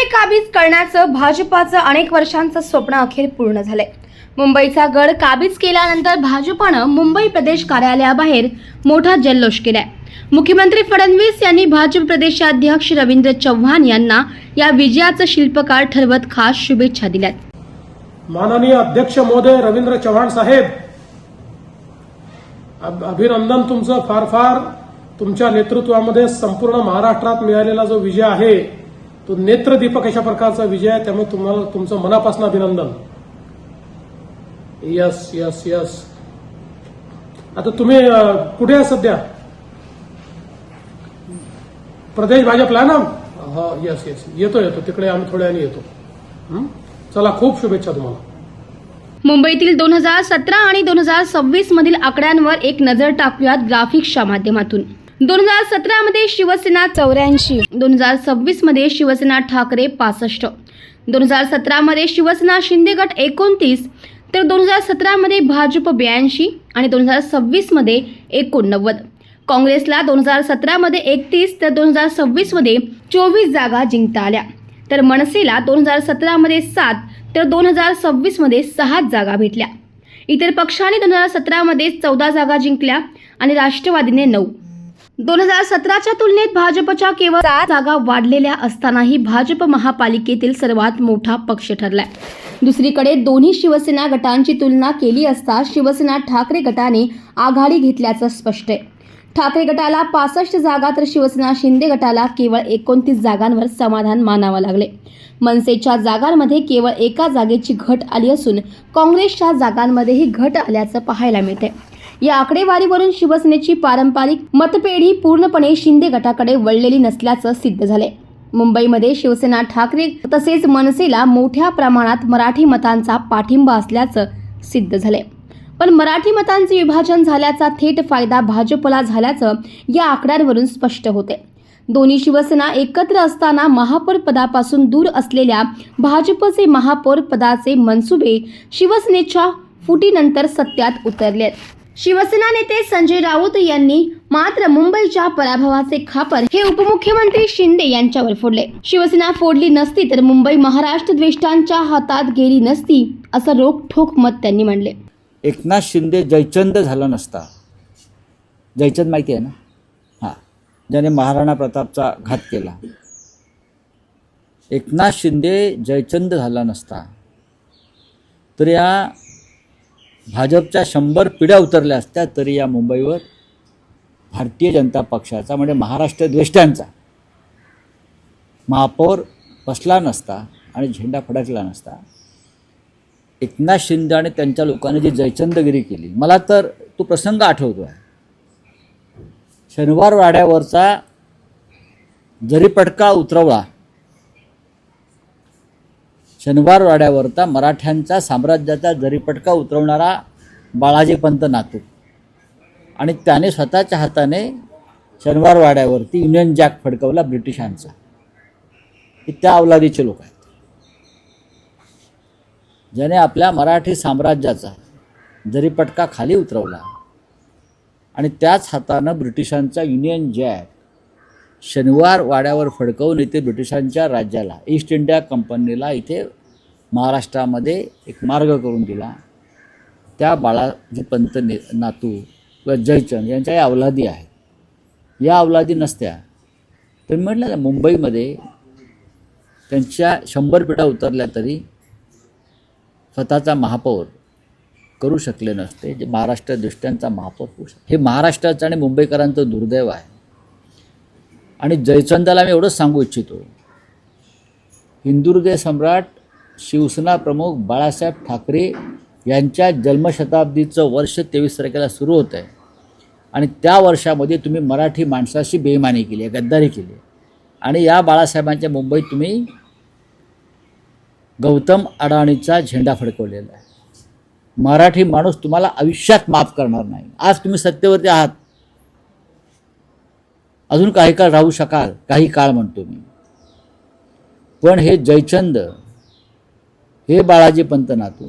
काबीज करण्याचं भाजपाचं अनेक वर्षांचं स्वप्न अखेर पूर्ण झालंय। मुंबईचा गड काबीज केल्यानंतर भाजपानं मुंबई प्रदेश कार्यालयाबाहेर मोठा जल्लोष केलाय। मुख्यमंत्री फडणवीस यांनी भाजप प्रदेशाध्यक्ष रवींद्र चव्हाण यांना या विजयाचं शिल्पकार ठरवत खास शुभेच्छा दिल्यात। माननीय अध्यक्ष महोदय रवींद्र चव्हाण साहेब, अभिनंदन तुमचं। फार फार तुमच्या नेतृत्वामध्ये संपूर्ण महाराष्ट्रात मिळालेला जो विजय आहे तो नेत्रदीपक अशा प्रकारचा विजय आहे, त्यामुळे तुम्हाला तुमचं मनापासून अभिनंदन। Yes yes yes. आता तुम्ही कुठे आहे सध्या? प्रदेश भाजपला ना? हो, यस यस, येतो तिकडे आम्ही थोड्या वेळाने येतो। चला, खूप शुभेच्छा तुम्हाला। मुंबईतील 2017 आणि 2026 मधील आकड्यांवर एक नजर टाकूयात ग्राफिक्सच्या माध्यमातून। 2017 मध्ये शिवसेना 84, 2026 मध्ये शिवसेना ठाकरे 65, 2017 मध्ये शिवसेना शिंदे गट 29, तर 2017 मध्ये भाजप 82 आणि 2026 मध्ये 89। काँग्रेसला 2017 मध्ये 31 तर 2026 मध्ये 24 जागा जिंकता आल्या, तर मनसेला 2017 मध्ये 7 तर 2026 मध्ये 6 जागा भेटल्या। इतर पक्षांनी 2017 मध्ये 14 जागा जिंकल्या आणि राष्ट्रवादीने 9। 2017च्या तुलनेत भाजपच्या केवळ 7 जागा वाढलेल्या असतानाही भाजप महापालिकेतील सर्वात मोठा पक्ष ठरलाय। दुसरीकडे दोन्ही शिवसेना गटांची तुलना केली असता शिवसेना ठाकरे गटाने आघाडी घेतल्याचं स्पष्ट आहे। ठाकरे गटाला 65 जागा तर शिवसेना शिंदे गटाला केवळ 29 जागांवर समाधान मानावं लागले। मनसेच्या जागांमध्ये केवळ 1 जागेची घट आली असून काँग्रेसच्या जागांमध्येही घट आल्याचं पाहायला मिळते। या आकडेवारीवरून शिवसेनेची पारंपरिक मतपेढी पूर्णपणे शिंदे गटाकडे वळलेली नसल्याचं सिद्ध झाले। मुंबईमध्ये शिवसेना ठाकरे तसेच मनसेला मोठ्या प्रमाणात मराठी मतांचा पाठिंबा असल्याचं सिद्ध झाले, पण मराठी मतांचे विभाजन झाल्याचा थेट फायदा भाजपला झाल्याचं या आकड्यांवरून स्पष्ट होते। दोन्ही शिवसेना एकत्र असताना महापौर पदापासून दूर असलेल्या भाजपचे महापौर पदाचे मनसुबे शिवसेनेच्या फुटीनंतर सत्यात उतरलेत। शिवसेना नेते संजय राऊत यांनी मात्र मुंबईच्या पराभवाचे खापर हे उपमुख्यमंत्री शिंदे यांच्यावर फोडले। शिवसेना फोडली नसती तर मुंबई महाराष्ट्र द्वेष्टांच्या हातात गेली नसती, असं रोखठोक मत त्यांनी मांडले। एकनाथ शिंदे जयचंद झाला नसता, जयचंद माहिती आहे ना? हां, ज्याने महाराणा प्रतापचा घात केला। एकनाथ शिंदे जयचंद झाला नसता तर या भाजपच्या 100 पिढ्या उतरल्या असत्या तरी या मुंबईवर भारतीय जनता पक्षाचा म्हणजे महाराष्ट्र द्वेष्टांचा महापौर बसला नसता आणि झेंडा फडकला नसता। एकनाथ शिंदे आणि त्यांच्या लोकांनी जी जयचंदगिरी केली, मला तर तो प्रसंग आठवतो आहे। शनिवार वाड्यावरचा जरीपटका उतरवला, शनिवार वाड्यावरचा मराठ्यांचा साम्राज्याचा जरीपटका उतरवणारा बाळाजी पंत नातू, आणि त्याने स्वतःच्या हाताने शनिवार वाड्यावरती युनियन जॅक फडकवला ब्रिटिशांचा। हे त्या अवलादीचे लोक आहेत, ज्याने आपल्या मराठी साम्राज्याचा जरीपटका खाली उतरवला आणि त्याच हातानं ब्रिटिशांचा युनियन जॅक शनिवार वाड्यावर फडकवून इथे ब्रिटिशांच्या राज्याला, ईस्ट इंडिया कंपनीला इथे महाराष्ट्रामध्ये एक मार्ग करून दिला। त्या बाळाजी पंत नातू किंवा जयचंद यांच्या या अवलादी आहेत। या अवलादी नसत्या तर म्हटलं ना, मुंबईमध्ये त्यांच्या 100 पिढ्या उतरल्या तरी स्वतःचा महापौर करू शकले नसते, जे महाराष्ट्र दृष्ट्यांचा महापौर होऊ शकतो। हे महाराष्ट्राचं आणि मुंबईकरांचं दुर्दैव आहे। आणि जयचंदाला मी एवढंच सांगू इच्छितो, हिंदुहृदय सम्राट शिवसेना प्रमुख बाळासाहेब ठाकरे यांच्या जन्मशताब्दीचं वर्ष 23 तारखेला सुरू होतं आहे आणि त्या वर्षामध्ये तुम्ही मराठी माणसाशी बेईमानी केली आहे, गद्दारी केली आहे, आणि या बाळासाहेबांच्या मुंबईत तुम्ही गौतम अडाणीचा झेंडा फडकवलेला आहे। मराठी माणूस तुम्हाला आयुष्यात माफ करणार नाही। आज तुम्ही सत्तेवरती आहात, अजून काही काळ राहू शकाल, काही काळ म्हणतो मी, पण हे जयचंद, हे बाळाजी पंत नातू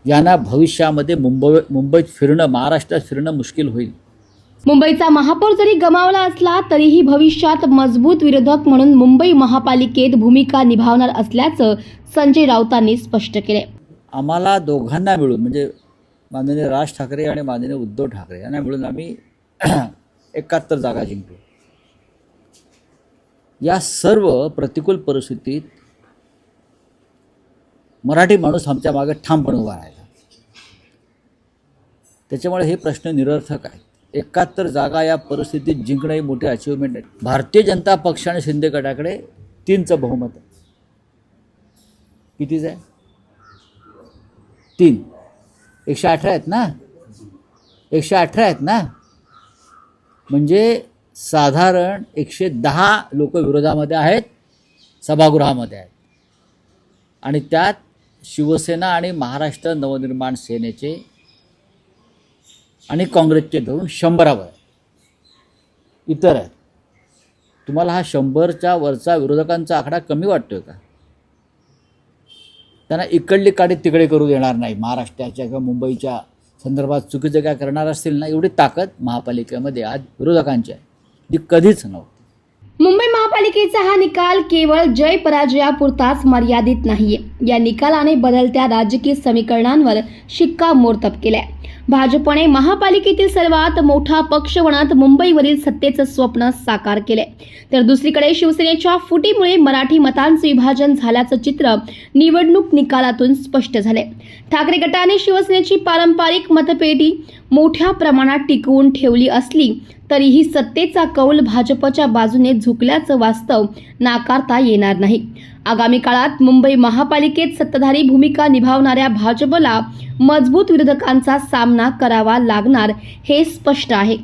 यांना भविष्यामध्ये मुंबईत फिरणं, महाराष्ट्रात फिरणं मुश्किल होईल। मुंबईचा महापौर जरी गमावला असला तरीही भविष्यात मजबूत विरोधक म्हणून मुंबई महापालिकेत भूमिका निभावणार असल्याचं संजय राऊतांनी स्पष्ट केले. आम्हाला दोघांना मिळून म्हणजे माननीय राज ठाकरे आणि माननीय उद्धव ठाकरे यांना मिळून आम्ही 71 जागा जिंकलो. या सर्व प्रतिकूल परिस्थितीत मराठी माणूस आमच्या मागे ठामपणे उभा राहिला. त्याच्यामुळे हे प्रश्न निरर्थक आहेत. 71 जागा या परिस्थितीत जिंकणं ही मोठी अचिव्हमेंट आहे. भारतीय जनता पक्ष आणि शिंदे गटाकडे 3चं बहुमत आहे. कितीच आहे? 3. 118 आहेत ना, 118 आहेत ना, म्हणजे साधारण 110 लोक विरोधामध्ये आहेत, सभागृहामध्ये आहेत. आणि त्यात शिवसेना आणि महाराष्ट्र नवनिर्माण सेनेचे आणि काँग्रेसचे धरून 100वर इतर आहेत. तुम्हाला हा 100च्या वरचा विरोधकांचा आकडा कमी वाटतोय का? त्यांना इकडली काडी तिकडे करू देणार नाही. महाराष्ट्राच्या किंवा मुंबईच्या संदर्भात चुकीचं काय करणार असतील ना, एवढी ताकद महापालिकेमध्ये आज विरोधकांची आहे, जी कधीच नव्हती. मुंबई महापालिकेचा हा निकाल केवळ जय पराजयापुरताच मर्यादित नाहीये. या निकालाने बदलत्या राजकीय समीकरणांवर शिक्कामोर्तब केलंय. भाजपने महापालिकेतील सर्वात मोठा पक्ष बनत मुंबईवरील सत्तेचं स्वप्न साकार केले, तर दुसरीकडे शिवसेनेच्या फुटीमुळे मराठी मतांचे विभाजन झाल्याचं चित्र निवडणूक निकालातून स्पष्ट झाले. ठाकरे गटाने शिवसेनेची पारंपरिक मतपेटी मोठ्या प्रमाणात टिकवून ठेवली असली तरीही सत्तेचा कौल भाजपच्या बाजूने झुकल्याचं वास्तव नाकारता येणार नाही. आगामी काळात मुंबई महापालिकेत सत्ताधारी भूमिका निभावणाऱ्या भाजपला मजबूत विरोधकांचा सामना करावा लागणार हे स्पष्ट आहे.